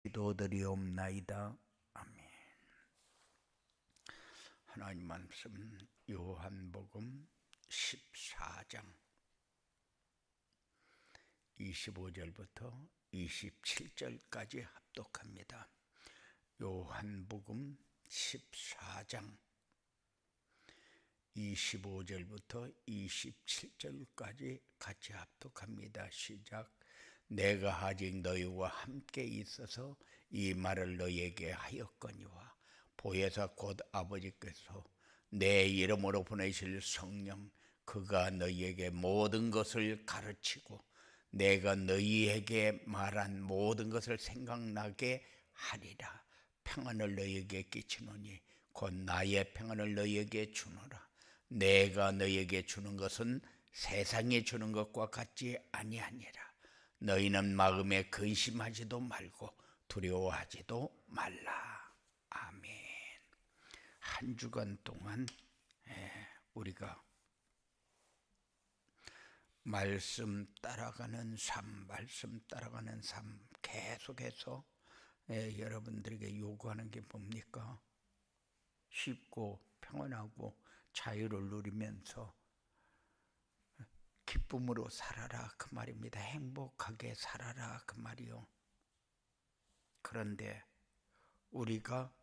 기도드리옵나이다. 아멘. 하나님 말씀 요한복음 14장 25절부터 27절까지 합독합니다. 요한복음 14장 25절부터 27절까지 같이 합독합니다. 시작. 내가 아직 너희와 함께 있어서 이 말을 너희에게 하였거니와 보혜사 곧 아버지께서 내 이름으로 보내실 성령 그가 너희에게 모든 것을 가르치고 내가 너희에게 말한 모든 것을 생각나게 하리라. 평안을 너희에게 끼치노니 곧 나의 평안을 너희에게 주노라. 내가 너희에게 주는 것은 세상에 주는 것과 같지 아니하니라. 너희는 마음에 근심하지도 말고 두려워하지도 말라. 아멘. 한 주간 동안 우리가 말씀 따라가는 삶 계속해서 여러분들에게 요구하는 게 뭡니까? 쉽고 평안하고 자유를 누리면서 기쁨으로 살아라 그 말입니다. 행복하게 살아라 그 말이요. 그런데 우리가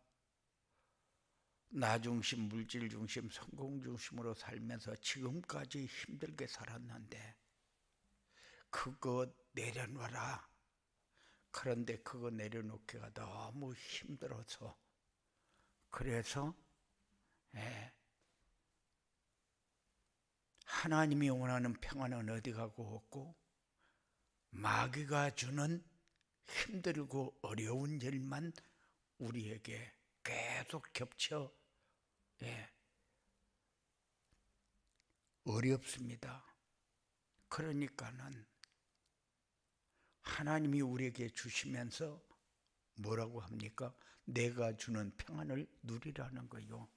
나 중심, 물질 중심, 성공 중심으로 살면서 지금까지 힘들게 살았는데 그거 내려놔라. 그런데 그거 내려놓기가 너무 힘들어서 그래서 하나님이 원하는 평안은 어디 가고 없고 마귀가 주는 힘들고 어려운 일만 우리에게 계속 겹쳐 어렵습니다. 그러니까는 하나님이 우리에게 주시면서 뭐라고 합니까? 내가 주는 평안을 누리라는 거요.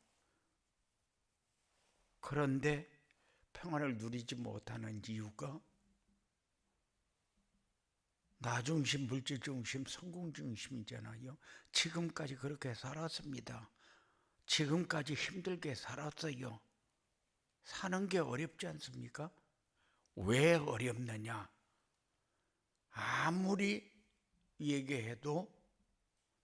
그런데 평안을 누리지 못하는 이유가 나 중심, 물질 중심, 성공 중심이잖아요. 지금까지 그렇게 살았습니다. 지금까지 힘들게 살았어요. 사는 게 어렵지 않습니까? 왜 어렵느냐? 아무리 얘기해도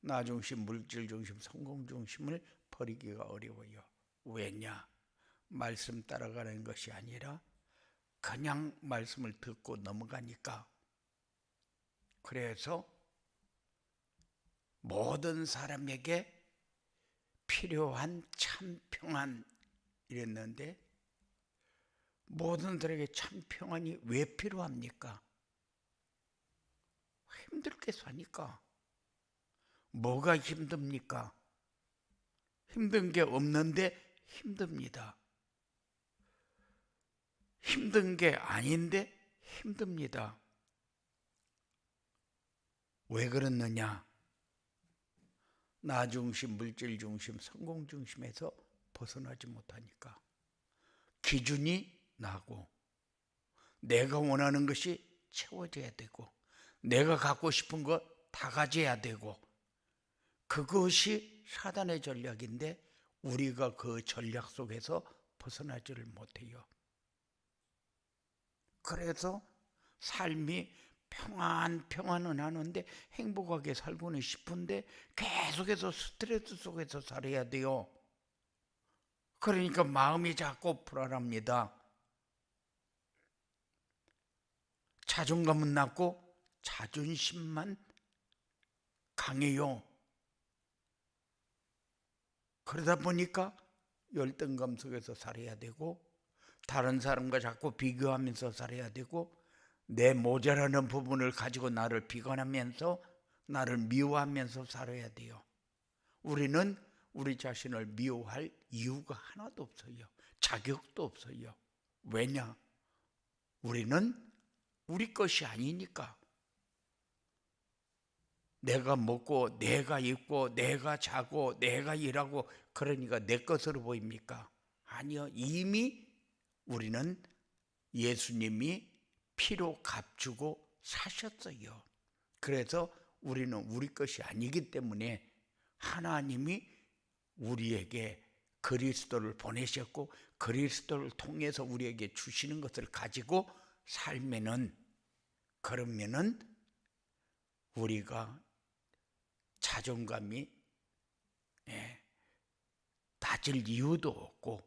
나 중심, 물질 중심, 성공 중심을 버리기가 어려워요. 왜냐? 말씀 따라가는 것이 아니라 그냥 말씀을 듣고 넘어가니까. 그래서 모든 사람에게 필요한 참 평안 이랬는데 모든 사람에게 참 평안이 왜 필요합니까? 힘들게 사니까. 뭐가 힘듭니까? 힘든 게 없는데 힘듭니다. 힘든 게 아닌데 힘듭니다. 왜 그렇느냐? 나 중심, 물질 중심, 성공 중심에서 벗어나지 못하니까. 기준이 나고 내가 원하는 것이 채워져야 되고 내가 갖고 싶은 것 다 가져야 되고 그것이 사단의 전략인데 우리가 그 전략 속에서 벗어나지를 못해요. 그래서 삶이 평안은 하는데 행복하게 살고는 싶은데 계속해서 스트레스 속에서 살아야 돼요. 그러니까 마음이 자꾸 불안합니다. 자존감은 낮고 자존심만 강해요. 그러다 보니까 열등감 속에서 살아야 되고 다른 사람과 자꾸 비교하면서 살아야 되고 내 모자라는 부분을 가지고 나를 비관하면서 나를 미워하면서 살아야 돼요. 우리는 우리 자신을 미워할 이유가 하나도 없어요. 자격도 없어요. 왜냐? 우리는 우리 것이 아니니까. 내가 먹고 내가 입고 내가 자고 내가 일하고 그러니까 내 것으로 보입니까? 아니요. 이미 우리는 예수님이 피로 값주고 사셨어요. 그래서 우리는 우리 것이 아니기 때문에 하나님이 우리에게 그리스도를 보내셨고 그리스도를 통해서 우리에게 주시는 것을 가지고 살면은, 그러면은 우리가 자존감이 낮을 이유도 없고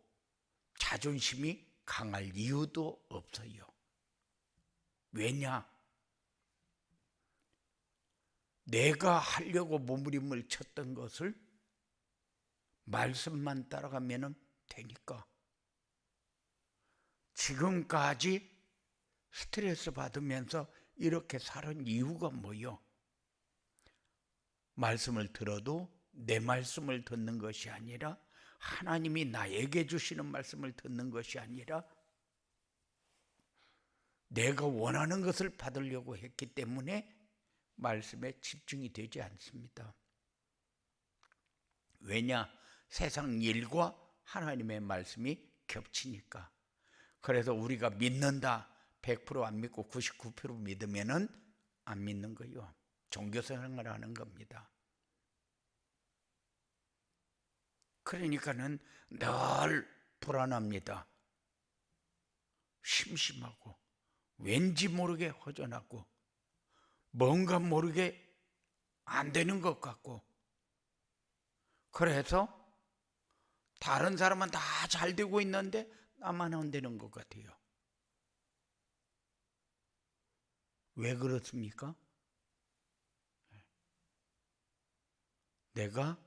자존심이 강할 이유도 없어요. 왜냐? 내가 하려고 몸부림을 쳤던 것을 말씀만 따라가면 되니까. 지금까지 스트레스 받으면서 이렇게 살은 이유가 뭐요? 말씀을 들어도 내 말씀을 듣는 것이 아니라 하나님이 나에게 주시는 말씀을 듣는 것이 아니라 내가 원하는 것을 받으려고 했기 때문에 말씀에 집중이 되지 않습니다. 왜냐? 세상 일과 하나님의 말씀이 겹치니까. 그래서 우리가 믿는다 100%안 믿고 99% 믿으면은 안 믿는 거예요. 종교생활을 하는 겁니다. 그러니까는 늘 불안합니다. 심심하고 왠지 모르게 허전하고 뭔가 모르게 안 되는 것 같고, 그래서 다른 사람은 다 잘 되고 있는데 나만 안 되는 것 같아요. 왜 그렇습니까? 내가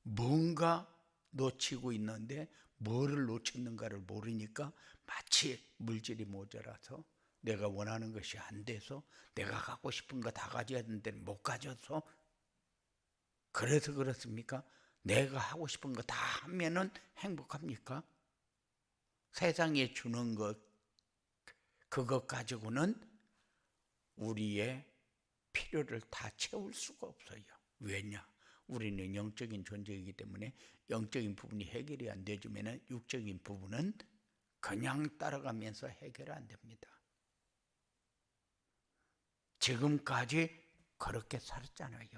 뭔가 놓치고 있는데 뭐를 놓쳤는가를 모르니까 마치 물질이 모자라서 내가 원하는 것이 안 돼서 내가 갖고 싶은 거 다 가져야 되는데 못 가져서, 그래서 그렇습니까? 내가 하고 싶은 거 다 하면은 행복합니까? 세상에 주는 것, 그것 가지고는 우리의 필요를 다 채울 수가 없어요. 왜냐? 우리는 영적인 존재이기 때문에 영적인 부분이 해결이 안 되지만 육적인 부분은 그냥 따라가면서 해결 안 됩니다. 지금까지 그렇게 살았잖아요.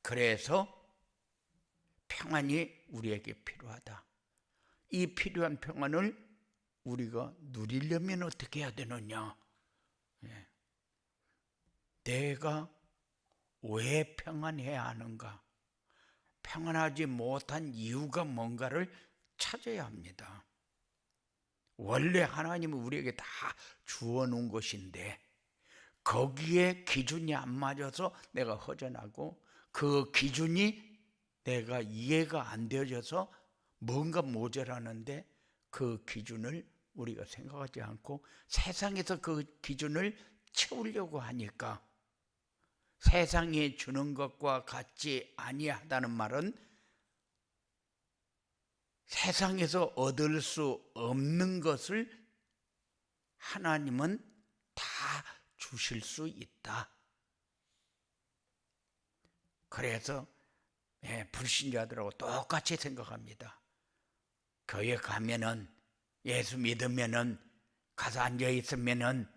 그래서 평안이 우리에게 필요하다. 이 필요한 평안을 우리가 누리려면 어떻게 해야 되느냐? 내가 왜 평안해야 하는가? 평안하지 못한 이유가 뭔가를 찾아야 합니다. 원래 하나님은 우리에게 다 주어 놓은 것인데 거기에 기준이 안 맞아서 내가 허전하고 그 기준이 내가 이해가 안 되어져서 뭔가 모자라는데 그 기준을 우리가 생각하지 않고 세상에서 그 기준을 채우려고 하니까, 세상이 주는 것과 같지 아니하다는 말은 세상에서 얻을 수 없는 것을 하나님은 다 주실 수 있다. 그래서 불신자들하고 똑같이 생각합니다. 교회 가면은, 예수 믿으면은, 가서 앉아 있으면은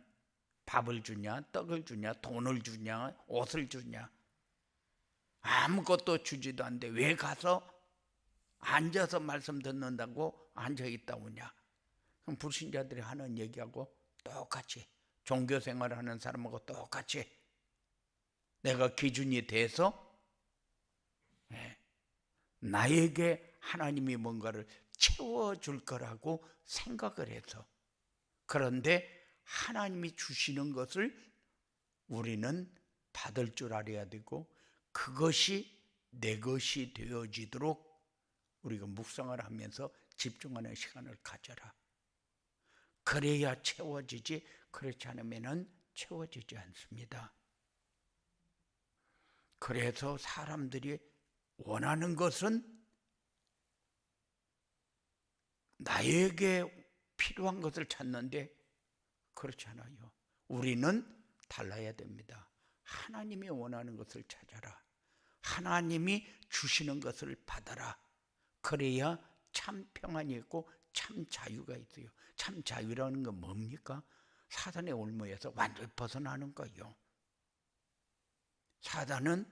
밥을 주냐, 떡을 주냐, 돈을 주냐, 옷을 주냐, 아무것도 주지도 않는데 왜 가서 앉아서 말씀 듣는다고 앉아 있다 오냐? 그럼 불신자들이 하는 얘기하고 똑같이, 종교생활하는 사람하고 똑같이 내가 기준이 돼서 나에게 하나님이 뭔가를 채워줄 거라고 생각을 해서, 그런데 하나님이 주시는 것을 우리는 받을 줄 알아야 되고 그것이 내 것이 되어지도록 우리가 묵상을 하면서 집중하는 시간을 가져라. 그래야 채워지지, 그렇지 않으면 채워지지 않습니다. 그래서 사람들이 원하는 것은 나에게 필요한 것을 찾는데 그렇지 않아요. 우리는 달라야 됩니다. 하나님이 원하는 것을 찾아라. 하나님이 주시는 것을 받아라. 그래야 참 평안이 있고 참 자유가 있어요. 참 자유라는 건 뭡니까? 사단의 올무에서 완전히 벗어나는 거예요. 사단은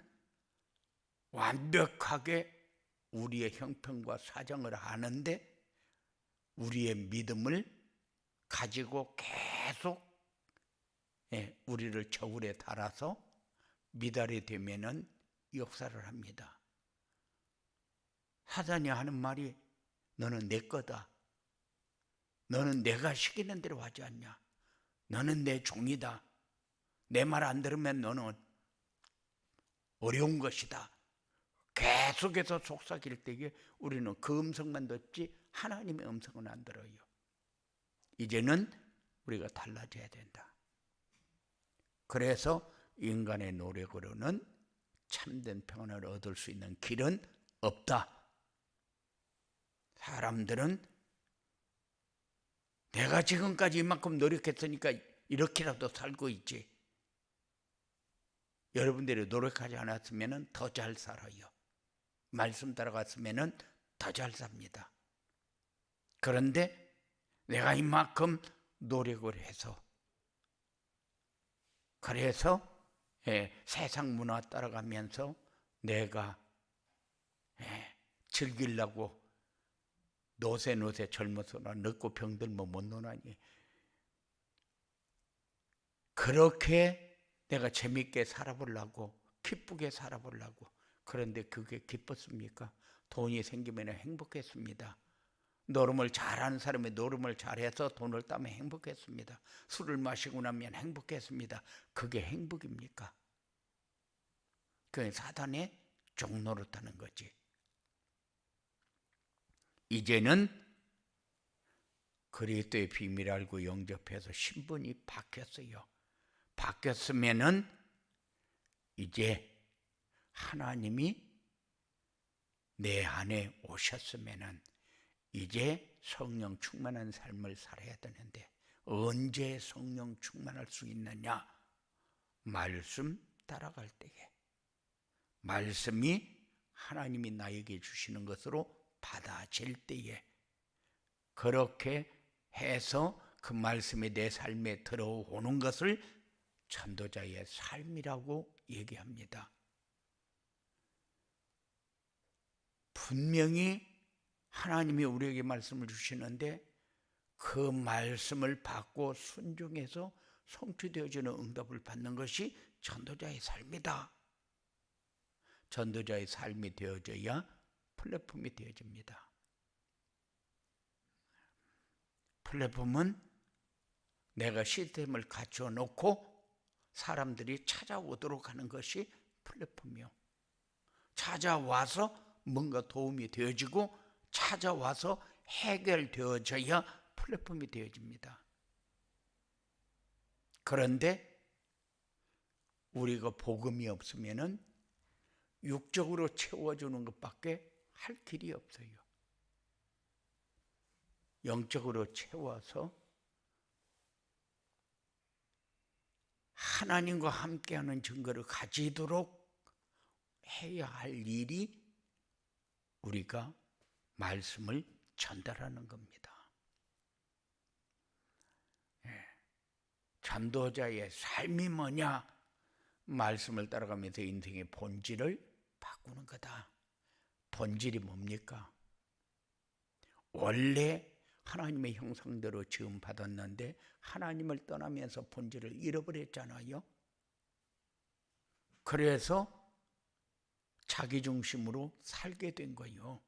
완벽하게 우리의 형편과 사정을 아는데 우리의 믿음을 가지고 계속 우리를 저울에 달아서 미달이 되면은 역사를 합니다. 사단이 하는 말이 너는 내 거다. 너는 내가 시키는 대로 하지 않냐. 너는 내 종이다. 내 말 안 들으면 너는 어려운 것이다. 계속해서 속삭일 때에 우리는 그 음성만 듣지 하나님의 음성은 안 들어요. 이제는 우리가 달라져야 된다. 그래서 인간의 노력으로는 참된 평안을 얻을 수 있는 길은 없다. 사람들은 내가 지금까지 이만큼 노력했으니까 이렇게라도 살고 있지. 여러분들이 노력하지 않았으면 더 잘 살아요. 말씀 따라갔으면 더 잘 삽니다. 그런데 내가 이만큼 노력을 해서 그래서 세상 문화 따라가면서 내가 즐기려고 노세 젊어서나 늙고 병들면 못 노나니 그렇게 내가 재밌게 살아보려고 기쁘게 살아보려고 그런데 그게 기뻤습니까? 돈이 생기면 행복했습니다. 노름을 잘하는 사람이 노름을 잘해서 돈을 따면 행복했습니다. 술을 마시고 나면 행복했습니다. 그게 행복입니까? 그게 사단의 종노릇하는 거지. 이제는 그리스도의 비밀을 알고 영접해서 신분이 바뀌었어요. 바뀌었으면은 이제 하나님이 내 안에 오셨으면은 이제 성령 충만한 삶을 살아야 되는데 언제 성령 충만할 수 있느냐? 말씀 따라갈 때에 말씀이 하나님이 나에게 주시는 것으로 받아질 때에 그렇게 해서 그 말씀이 내 삶에 들어오는 것을 전도자의 삶이라고 얘기합니다. 분명히 하나님이 우리에게 말씀을 주시는데 그 말씀을 받고 순종해서 성취되어지는 응답을 받는 것이 전도자의 삶이다. 전도자의 삶이 되어져야 플랫폼이 되어집니다. 플랫폼은 내가 시스템을 갖춰 놓고 사람들이 찾아오도록 하는 것이 플랫폼이요. 찾아와서 뭔가 도움이 되어지고 찾아와서 해결되어져야 플랫폼이 되어집니다. 그런데 우리가 복음이 없으면은 육적으로 채워주는 것밖에 할 길이 없어요. 영적으로 채워서 하나님과 함께하는 증거를 가지도록 해야 할 일이 우리가 말씀을 전달하는 겁니다. 전도자의 삶이 뭐냐? 말씀을 따라가면서 인생의 본질을 바꾸는 거다. 본질이 뭡니까? 원래 하나님의 형상대로 지음 받았는데 하나님을 떠나면서 본질을 잃어버렸잖아요. 그래서 자기 중심으로 살게 된 거예요.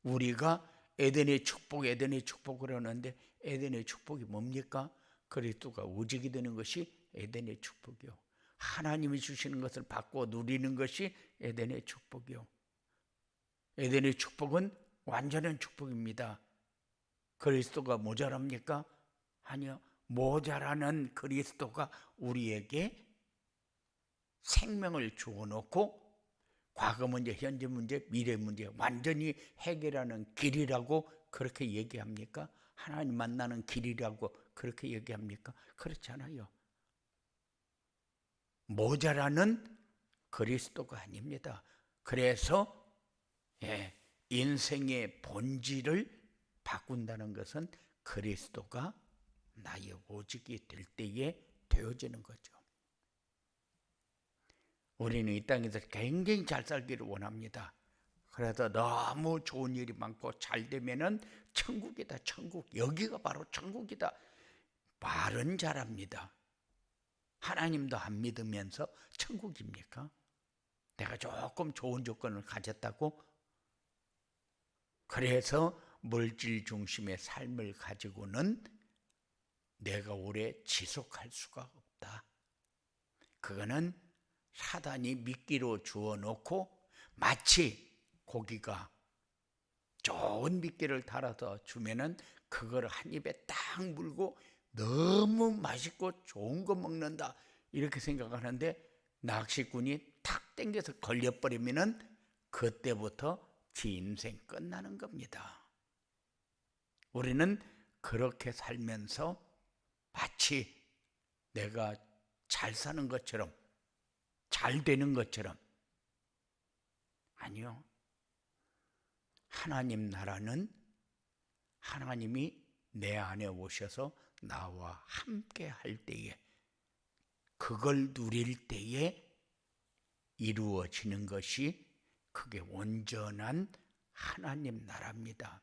우리가 에덴의 축복을 하는데 에덴의 축복이 뭡니까? 그리스도가 오직이 되는 것이 에덴의 축복이요. 하나님이 주시는 것을 받고 누리는 것이 에덴의 축복이요. 에덴의 축복은 완전한 축복입니다. 그리스도가 모자랍니까? 아니요. 모자라는 그리스도가 우리에게 생명을 주어놓고 과거 문제, 현재 문제, 미래 문제 완전히 해결하는 길이라고 그렇게 얘기합니까? 하나님 만나는 길이라고 그렇게 얘기합니까? 그렇지 않아요. 모자라는 그리스도가 아닙니다. 그래서 인생의 본질을 바꾼다는 것은 그리스도가 나의 오직이 될 때에 되어지는 거죠. 우리는 이 땅에서 굉장히 잘 살기를 원합니다. 그래서 너무 좋은 일이 많고 잘 되면은 천국이다, 천국. 여기가 바로 천국이다. 말은 잘합니다. 하나님도 안 믿으면서 천국입니까? 내가 조금 좋은 조건을 가졌다고? 그래서 물질 중심의 삶을 가지고는 내가 오래 지속할 수가 없다. 그거는 사단이 미끼로 주어 놓고 마치 고기가 좋은 미끼를 달아서 주면은 그걸 한 입에 딱 물고 너무 맛있고 좋은 거 먹는다 이렇게 생각하는데 낚시꾼이 탁 당겨서 걸려버리면은 그때부터 지 인생 끝나는 겁니다. 우리는 그렇게 살면서 마치 내가 잘 사는 것처럼 잘 되는 것처럼, 아니요. 하나님 나라는 하나님이 내 안에 오셔서 나와 함께 할 때에, 그걸 누릴 때에 이루어지는 것이 그게 온전한 하나님 나라입니다.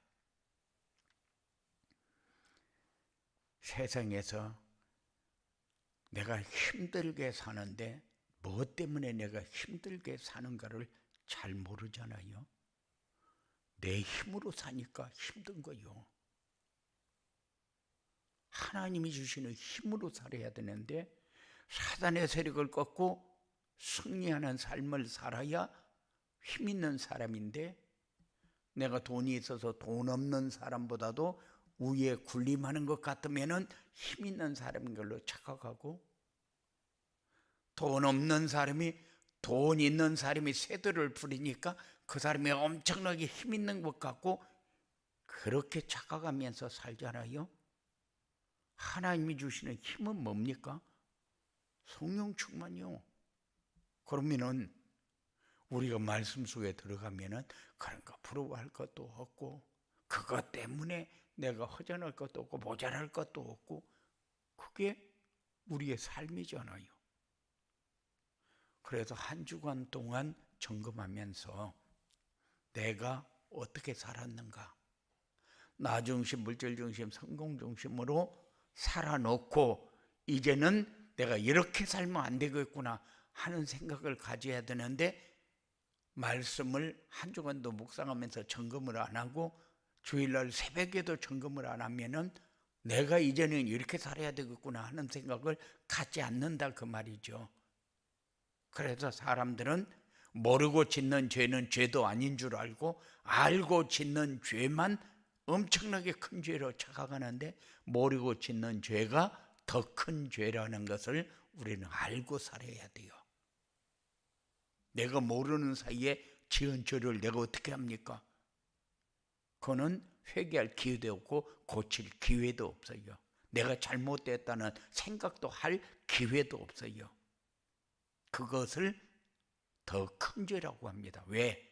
세상에서 내가 힘들게 사는데 뭐 때문에 내가 힘들게 사는가를 잘 모르잖아요. 내 힘으로 사니까 힘든 거요. 하나님이 주시는 힘으로 살아야 되는데 사단의 세력을 꺾고 승리하는 삶을 살아야 힘 있는 사람인데, 내가 돈이 있어서 돈 없는 사람보다도 위에 군림하는 것 같으면 힘 있는 사람인 걸로 착각하고, 돈 없는 사람이 돈 있는 사람이 새들을 부리니까 그 사람이 엄청나게 힘 있는 것 같고 그렇게 착각하면서 살잖아요. 하나님이 주시는 힘은 뭡니까? 성령 충만이요. 그러면은 우리가 말씀 속에 들어가면은 그런 거 부러워할 것도 없고, 그것 때문에 내가 허전할 것도 없고 모자랄 것도 없고, 그게 우리의 삶이잖아요. 그래서 한 주간 동안 점검하면서 내가 어떻게 살았는가, 나 중심, 물질 중심, 성공 중심으로 살아놓고 이제는 내가 이렇게 살면 안 되겠구나 하는 생각을 가져야 되는데, 말씀을 한 주간도 묵상하면서 점검을 안 하고 주일날 새벽에도 점검을 안 하면은 내가 이제는 이렇게 살아야 되겠구나 하는 생각을 갖지 않는다 그 말이죠. 그래서 사람들은 모르고 짓는 죄는 죄도 아닌 줄 알고, 알고 짓는 죄만 엄청나게 큰 죄로 착각하는데, 모르고 짓는 죄가 더 큰 죄라는 것을 우리는 알고 살아야 돼요. 내가 모르는 사이에 지은 죄를 내가 어떻게 합니까? 그거는 회개할 기회도 없고 고칠 기회도 없어요. 내가 잘못됐다는 생각도 할 기회도 없어요. 그것을 더 큰 죄라고 합니다. 왜?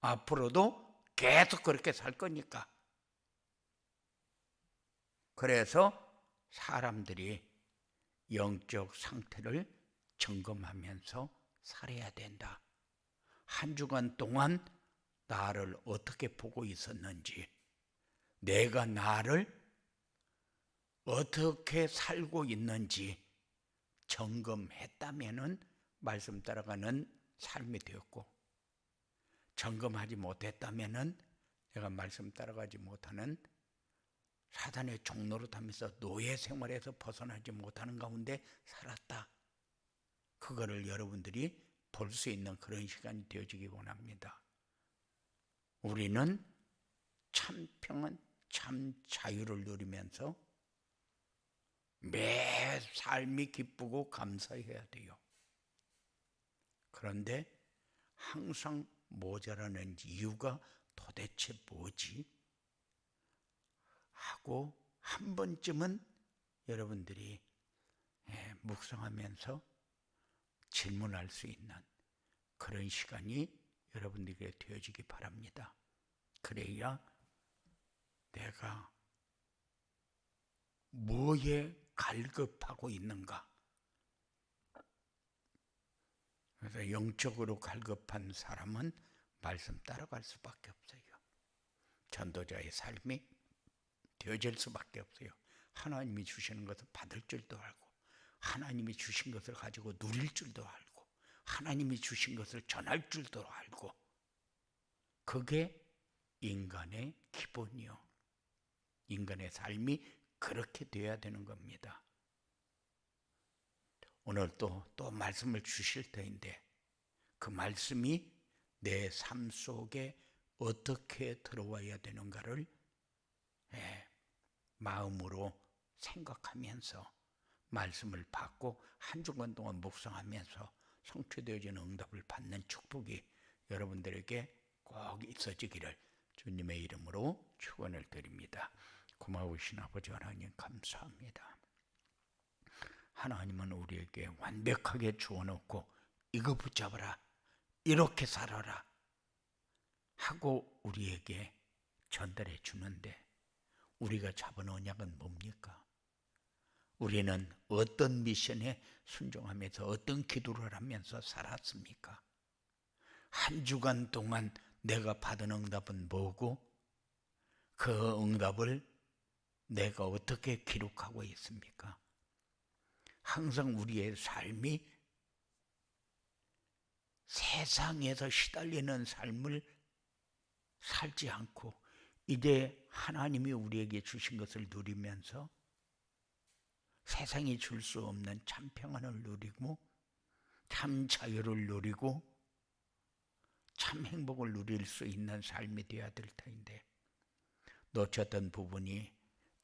앞으로도 계속 그렇게 살 거니까. 그래서 사람들이 영적 상태를 점검하면서 살아야 된다. 한 주간 동안 나를 어떻게 보고 있었는지, 내가 나를 어떻게 살고 있는지 점검했다면은 말씀 따라가는 삶이 되었고, 점검하지 못했다면은 내가 말씀 따라가지 못하는 사단의 종로로 타면서 노예 생활에서 벗어나지 못하는 가운데 살았다. 그거를 여러분들이 볼 수 있는 그런 시간이 되어지기 원합니다. 우리는 참 평안, 참 자유를 누리면서 매 삶이 기쁘고 감사해야 돼요. 그런데 항상 모자라는 이유가 도대체 뭐지? 하고 한 번쯤은 여러분들이 묵상하면서 질문할 수 있는 그런 시간이 여러분들에게 되어지기 바랍니다. 그래야 내가 뭐에 갈급하고 있는가, 그래서 영적으로 갈급한 사람은 말씀 따라갈 수밖에 없어요. 전도자의 삶이 되어질 수밖에 없어요. 하나님이 주시는 것을 받을 줄도 알고, 하나님이 주신 것을 가지고 누릴 줄도 알고, 하나님이 주신 것을 전할 줄도 알고, 그게 인간의 기본이요. 인간의 삶이 그렇게 되어야 되는 겁니다. 오늘 또 말씀을 주실 터인데, 그 말씀이 내 삶 속에 어떻게 들어와야 되는가를 마음으로 생각하면서 말씀을 받고 한 주간 동안 묵상하면서 성취되어지는 응답을 받는 축복이 여러분들에게 꼭 있어지기를 주님의 이름으로 축원을 드립니다. 고마우신 아버지 하나님 감사합니다. 하나님은 우리에게 완벽하게 주어놓고 이거 붙잡아라, 이렇게 살아라 하고 우리에게 전달해 주는데, 우리가 잡은 언약은 뭡니까? 우리는 어떤 미션에 순종하면서 어떤 기도를 하면서 살았습니까? 한 주간 동안 내가 받은 응답은 뭐고, 그 응답을 내가 어떻게 기록하고 있습니까? 항상 우리의 삶이 세상에서 시달리는 삶을 살지 않고 이제 하나님이 우리에게 주신 것을 누리면서 세상이 줄 수 없는 참 평안을 누리고 참 자유를 누리고 참 행복을 누릴 수 있는 삶이 되어야 될 터인데, 놓쳤던 부분이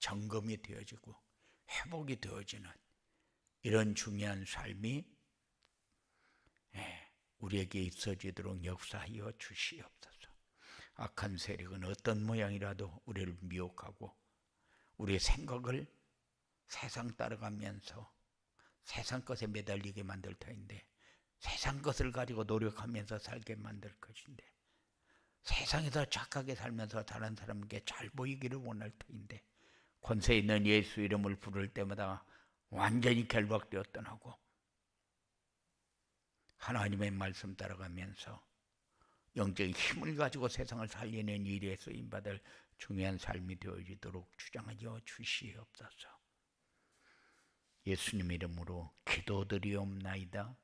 점검이 되어지고 회복이 되어지는 이런 중요한 삶이 우리에게 있어지도록 역사하여 주시옵소서. 악한 세력은 어떤 모양이라도 우리를 미혹하고 우리의 생각을 세상 따라가면서 세상 것에 매달리게 만들 터인데, 세상 것을 가지고 노력하면서 살게 만들 것인데, 세상에서 착하게 살면서 다른 사람에게 잘 보이기를 원할 터인데, 권세 있는 예수 이름을 부를 때마다 완전히 결박되어 떠나고 하나님의 말씀 따라가면서 영적인 힘을 가지고 세상을 살리는 일에 쓰임받을 중요한 삶이 되어지도록 주장하여 주시옵소서. 예수님 이름으로 기도드리옵나이다.